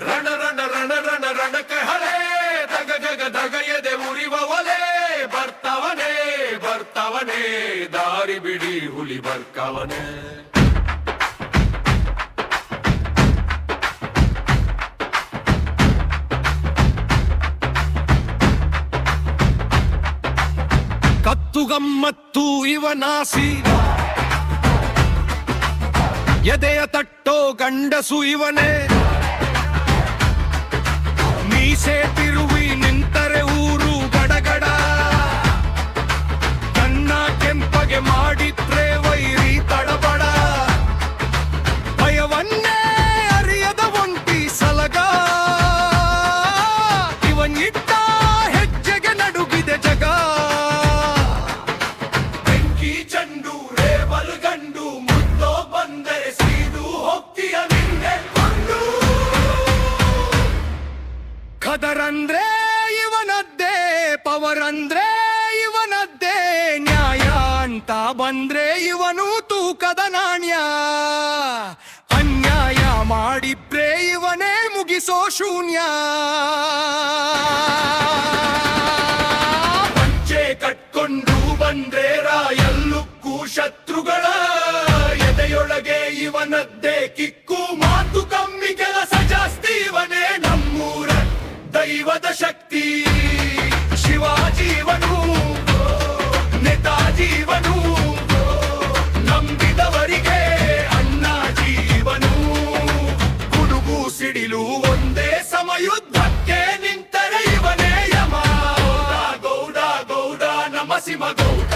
ರಣ ರಣ ರಣ ರಣ ರಣಕ್ಕೆ ಹಳೆ ದಗ ಜಗ ದಗ ಎದೆ ಉರಿವ ಒಲೆ ಬರ್ತಾವನೆ ಬರ್ತಾವನೆ ದಾರಿ ಬಿಡಿ ಹುಲಿ ಬರ್ಕವನೆ. ಕತ್ತು ಗಮ್ಮತ್ತು ಇವನಾಸಿ ಎದೆಯ ತಟ್ಟೋ ಗಂಡಸು ಇವನೇ. ಮೀಸೆ ತಿರುವಿ ನಿಂತರೆ ಊರು ಗಡಗಡ, ಕನ್ನ ಕೆಂಪಗೆ ಮಾಡಿದ್ರೆ ವೈರಿ ತಡಬಡ. ಭಯವನ್ನೇ ಅರಿಯದ ಒಂಟಿ ಸಲಗ, ಇವನಿಟ್ಟ ಹೆಜ್ಜೆಗೆ ನಡುಗಿದೆ ಜಗ. ಬೆಂಕಿ ಚಂಡು ರೇಬಲ್ ಗಂಡು ಮುದ್ದೋ ಬಂದರೆ ಸೀದು ಹೋಗ್ತೀಯ ನಿನ್ನೆ ಕೊಂಡು. ಖದರಂದ್ರೆ ಇವನದ್ದೇ, ಪವರ್ ಅಂದ್ರೆ ಇವನದ್ದೇ, ನ್ಯಾಯ ಅಂತ ಬಂದ್ರೆ ಇವನು ತೂಕದ ನಾಣ್ಯ. ಅನ್ಯಾಯ ಮಾಡಿದ್ರೆ ಇವನೇ ಮುಗಿಸೋ ಶೂನ್ಯ. ಪಂಚೆ ಕಟ್ಕೊಂಡು ಬಂದ್ರೆ ರಾಯಲ್ಲುಕ್ಕೂ ಶತ್ರುಗಳ, ಎದೆಯೊಳಗೆ ಇವನದ್ದೇ ಕಿಕ್ಕು, ಮಾತು ಕಮ್ಮಿ ಕೆಲಸ ಜಾಸ್ತಿ, ಇವನೇ ನಮ್ಮೂರ ದೈವದ ಶಕ್ತಿ. ಶಿವಾಜೀವನು ನೇತಾಜೀವನು, ನಂಬಿದವರಿಗೆ ಅಣ್ಣ ಜೀವನು. ಗುಡುಗು ಸಿಡಿಲು ಒಂದೇ ಸಮಯುದ್ಧಕ್ಕೆ ನಿಂತರೆ ಇವನೇ ಯಮ. ಗೌಡ ಗೌಡ ಗೌಡ ನಮ ಸಿಮ ಗೌಡ.